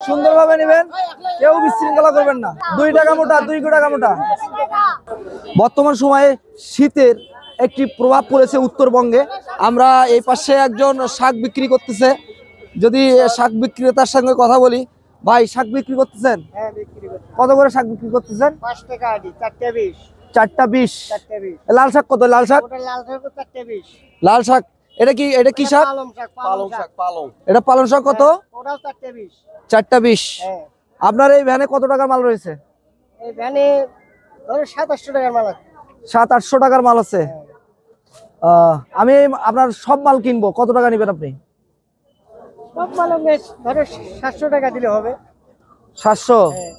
সুন্দরভাবে নেবেন, কেউ বিশৃঙ্খলা করবেন না। 2 টাকা মোটা, 2 টাকা মোটা। বর্তমান সময়ে শীতের একটি প্রভাব পড়েছে উত্তরবঙ্গে। আমরা এই পাশে একজন শাক বিক্রি করতেছে, যদি শাক বিক্রেতার সঙ্গে কথা বলি। ভাই, শাক বিক্রি করতেছেন? হ্যাঁ, বিক্রি করতেছি। কত করে শাক বিক্রি করতেছেন? 5 টাকা আটি, 4টা 20। 4টা 20। 4টা 20। লাল শাক কত? লাল শাক? ওটা লাল শাক 4টা 20। লাল শাক এটা কি শাক? পালং শাক, পালং শাক। এটা পালং শাক কত? ওটাও 4টা 20। 4টা 20। হ্যাঁ। আপনার এই ভ্যানে কত টাকার মাল রয়েছে? এই ভ্যানে ধরো 700-800 টাকার মাল আছে। 700-800 টাকার মাল আছে। আমি আপনার সব মাল কিনবো, কত টাকা নেবেন আপনি? সব মাল ধরো 700 টাকা দিলে হবে। 700? হ্যাঁ।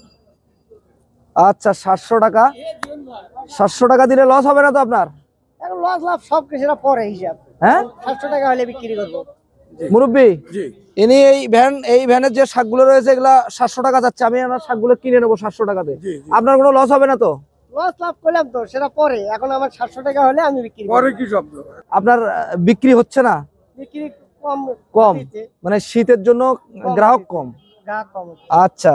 আচ্ছা, 700 টাকা। 700 টাকা দিলে লস হবে না তো আপনার? এখন লস লাভ সব কিছুটা পরে হিসাব। হ্যাঁ, 700 টাকা হলে বিক্রি করবো। মুরব্বী, ইনি এই ভ্যানের যে শাকগুলো রয়েছে এগুলা 700 টাকা যাচ্ছে, আমি আমার শাকগুলো কিনে নেবো 700 টাকাতে। আপনার কোনো লস হবে না তো? লস লাভ করলাম তো, সেটা পরে। এখন আমার 700 টাকা হলে আমি বিক্রি করব। পরে কি শব্দ? আপনার বিক্রি হচ্ছে না? বিক্রি কম কম দিতে। মানে শীতের জন্য গ্রাহক কম। গ্রাহক কম। আচ্ছা,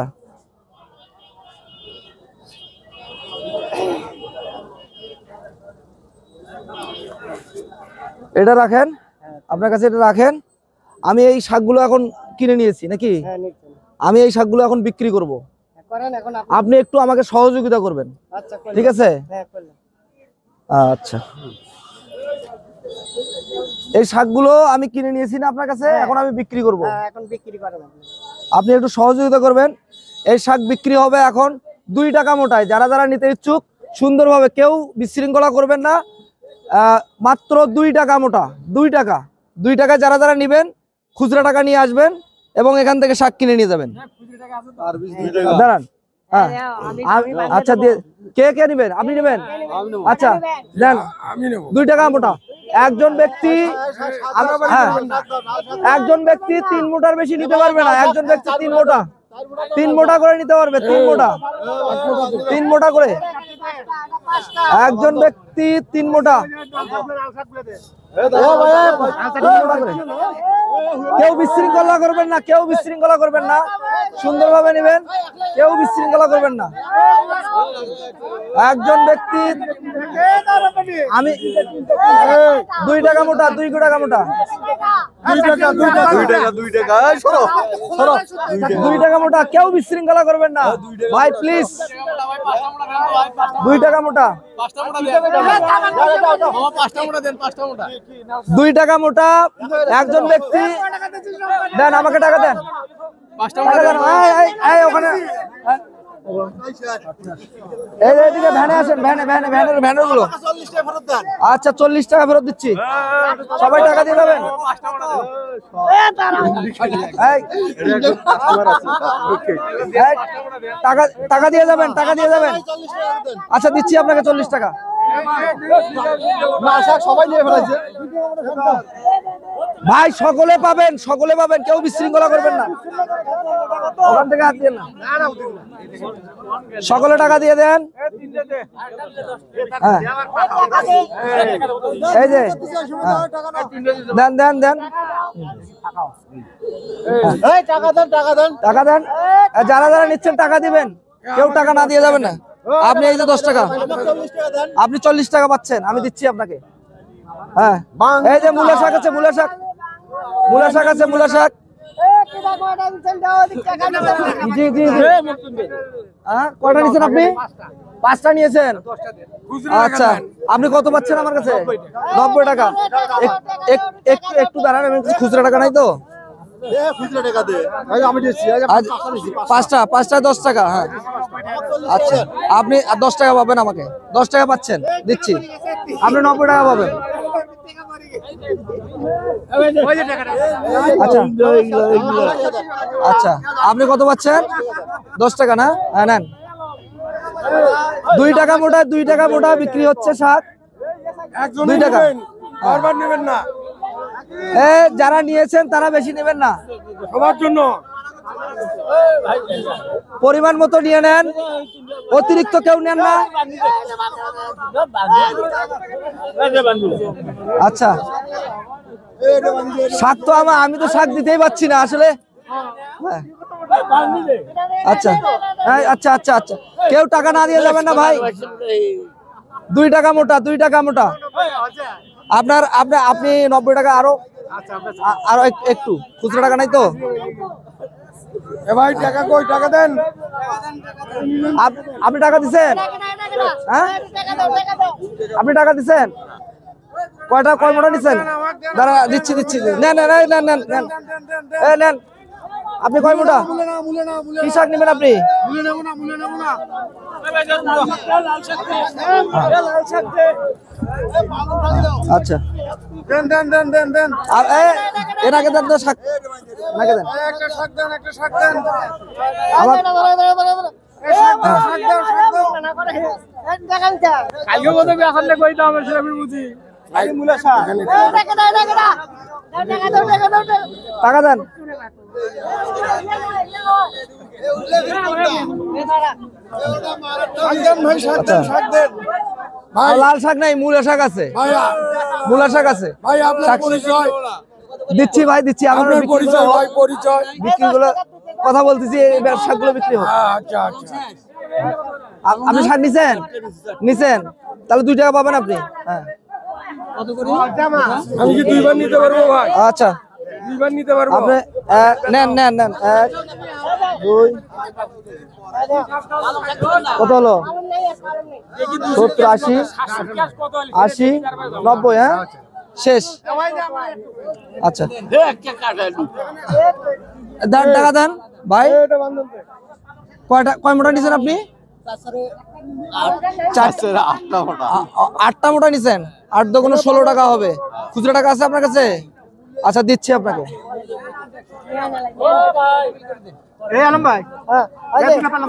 এটা রাখেন, আপনার কাছে এটা রাখেন। আমি এই শাকগুলো এখন কিনে নিয়েছি নাকি? হ্যাঁ, নিচ্ছেন। আমি এই শাকগুলো এখন বিক্রি করব। করেন এখন আপনি একটু আমাকে সহযোগিতা করবেন। আচ্ছা, করলাম। ঠিক আছে? হ্যাঁ, করলাম। আচ্ছা, এই শাকগুলো আমি কিনে নিয়েছি না আপনার কাছে, এখন আমি বিক্রি করব। হ্যাঁ, এখন বিক্রি করেন আপনি। আপনি একটু সহযোগিতা করবেন। এই শাক বিক্রি হবে এখন 2 টাকা মোটায়। যারা যারা নিতে ইচ্ছুক সুন্দরভাবে, কেউ বিশৃঙ্খলা করবেন না। মাত্র 2 টাকা মোটা, 2 টাকা। 2 টাকা যারা যারা নেবেন খুচরা টাকা নিয়ে আসবেন এবং এখান থেকে শাক কিনে নিয়ে যাবেন। দাঁড়ান, হ্যাঁ, আচ্ছা, দিয়ে কে কে নেবেন? আপনি নেবেন? আচ্ছা, দেন 2 টাকা মোটা। একজন ব্যক্তি, হ্যাঁ, একজন ব্যক্তি 3 মোটার বেশি নিতে পারবে না। একজন ব্যক্তি 3 মোটা করে নিতে পারবে। 3 মোটা করে একজন ব্যক্তি 3 মোটা। কেউ বিশৃঙ্খলা করবেন না, কেউ বিশৃঙ্খলা করবেন না। সুন্দরভাবে নেবেন, কেউ বিশৃঙ্খলা করবেন না। একজন ব্যক্তি, আমি 2 টাকা মোটা, 2 টাকা মোটা। 2 টাকা মোটা, কেউ বিশৃঙ্খলা করবেন না ভাই, প্লিজ। 2 টাকা মোটা, 2 টাকা মোটা। একজন ব্যক্তি দেন, আমাকে টাকা দেন। ওখানে এইদিকে ভ্যানে আসেন, ভ্যানের গুলো। আচ্ছা, 40 টাকা ফেরত দিচ্ছি। সবাই টাকা দিয়ে যাবেন। টাকা দিয়ে যাবেন, টাকা দিয়ে যাবেন। আচ্ছা, দিচ্ছি আপনাকে 40 টাকা। সবাই নিয়ে ফেলেছে ভাই, সকলে পাবেন, সকলে পাবেন, কেউ বিশৃঙ্খলা করবেন না। ওখান থেকে হাত দিয়ে না, সকলে টাকা দিয়ে দেন। হ্যাঁ, এই যে দেন দেন দেন, টাকা দেন। যারা যারা নিচ্ছেন টাকা দিবেন, কেউ টাকা না দিয়ে যাবেন না। আপনি এই যে 10 টাকা, আপনি 40 টাকা পাচ্ছেন, আমি দিচ্ছি আপনাকে। হ্যাঁ, এই যে মূলা শাক আছে, মূলা শাক, মূলা শাক আছে, মূলা শাক। জি জি জি। কয়টা নিয়েছেন আপনি? 5টা নিয়েছেন। আচ্ছা, আপনি কত পাচ্ছেন আমার কাছে? 90 টাকা। একটু দাঁড়ান, খুচরা টাকা নাই তো। 5টা 10 টাকা। হ্যাঁ, আচ্ছা, আপনি 10 টাকা পাবেন, আমাকে 10 টাকা পাচ্ছেন, দিচ্ছি। আপনি 90 টাকা পাবেন। আচ্ছা আচ্ছা, আপনি কত পাচ্ছেন? 10 টাকা না? হ্যাঁ, নেন। 2 টাকা মোটা, 2 টাকা মোটা বিক্রি হচ্ছে শাক। 2 টাকা। নেবেন না, যারা নিয়েছেন তারা বেশি নেবেন না, সবার জন্য পরিমাণ মতো নিয়ে নেন, অতিরিক্ত কেউ নেন না। আচ্ছা, শাক তো আমি তো শাক দিতেই পাচ্ছি না আসলে। আচ্ছা আচ্ছা আচ্ছা আচ্ছা কেউ টাকা না দিয়ে যাবেন না ভাই 2 টাকা মোটা 2 টাকা মোটা আপনার আপনার আপনি 90 টাকা আরো আরো একটু খুচরো টাকা নাই তো এ ভাই টাকা কই টাকা দেন আপনি টাকা দিছেন হ্যাঁ আপনি টাকা দিছেন কয় মোটা নিছেন দাঁড়া দিচ্ছি দিচ্ছি নেন নেন নেন নেন নেন নেন আপনি কয় মোটা কি শাক নেবেন আপনি আচ্ছা দেন দেন দেন দেন দেন আর এর আগে দেন তো শাক নাকি দেন একটা শাক দেন একটা শাক দেন আমার টাকা দেন শাক দেন ভাই শাক দেন শাক দেন ভাই লাল শাক নাই মূলা শাক আছে ভাইয়া মূলা শাক আছে ভাই আপনার শাক- পরিচয় দিচ্ছি ভাই দিচ্ছি আমার আপনার পরিচয় ভাই পরিচয় বিক্রিগুলো কথা বলতেছি এই শাকগুলো বিক্রি হোক আচ্ছা আচ্ছা আপনি শাক নিছেন নিছেন তাহলে 2 টাকা পাবেন আপনি হ্যাঁ আমি কি দুইবার নিতে পারবো ভাই আচ্ছা দুইবার নিতে পারবো আপনি নেন নেন নেন 1 2 কত হলো 70 80 80 90 হ্যাঁ শেষ আচ্ছা দেন টাকা দেন ভাই এটা বান্ধব দে কয় মোটা নিছেন আপনি 8টা মোটা নিছেন 8 দুগুণ 16 টাকা হবে খুচরা টাকা আছে আপনার কাছে আচ্ছা দিচ্ছি আপনাকে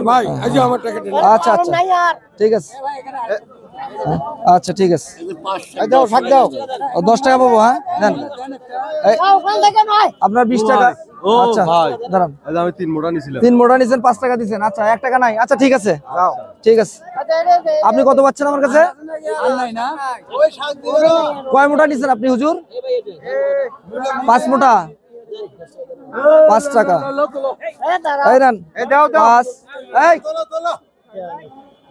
ভাই আজ আমার টাকা দেন আচ্ছা আচ্ছা ঠিক আছে আচ্ছা ঠিক আছে দাও শাক দাও 10 টাকা পাবো হ্যাঁ দেন আপনার 20 টাকা আচ্ছা দাঁড়ান আমি 3 মোটা নিছিলাম 3 মোটা নিছেন 5 টাকা দিছেন আচ্ছা 1 টাকা নাই আচ্ছা ঠিক আছে ঠিক আছে আপনি কত পাচ্ছেন আমার কাছে কয় মোটা নিছেন আপনি হুজুর 5 মোটা 5 টাকা এই নেন দাও 5 এই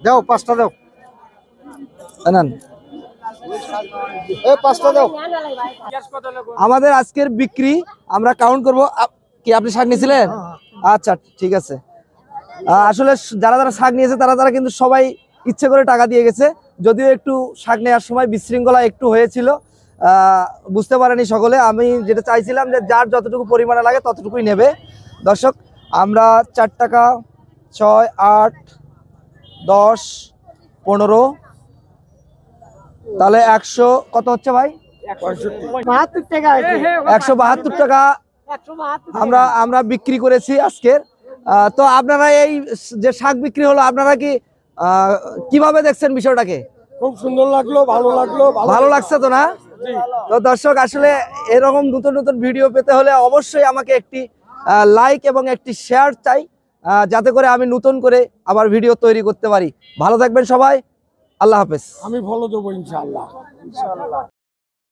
দাও 5টা দাও নেন এই 5টা দাও আমাদের আজকের বিক্রি আমরা কাউন্ট করব কি আপনি শাক নিয়েছিলেন আচ্ছা ঠিক আছে আসলে যারা যারা শাক নিয়েছে তারা কিন্তু সবাই ইচ্ছে করে টাকা দিয়ে গেছে যদিও একটু শাক নেওয়ার সময় বিশৃঙ্খলা একটু হয়েছিল বুঝতে পারেনি সকলে আমি যেটা চাইছিলাম যে যার যতটুকু পরিমাণে লাগে ততটুকুই নেবে দর্শক আমরা 4 টাকা 6 8 10 15 তাহলে 100 কত হচ্ছে ভাই 172 টাকা আমরা বিক্রি করেছি আজকের তো আপনারা এই যে শাক বিক্রি হলো আপনারা কি কিভাবে দেখছেন বিষয়টাকে খুব সুন্দর লাগলো ভালো লাগলো ভালো লাগছে তো না তো দর্শক আসলে এরকম নতুন নতুন ভিডিও পেতে হলে অবশ্যই আমাকে একটি লাইক এবং একটি শেয়ার চাই যাতে করে আমি নতুন করে আবার ভিডিও তৈরি করতে পারি ভালো থাকবেন সবাই আল্লাহ হাফেজ আমি ফলো দেবো ইনশাআল্লাহ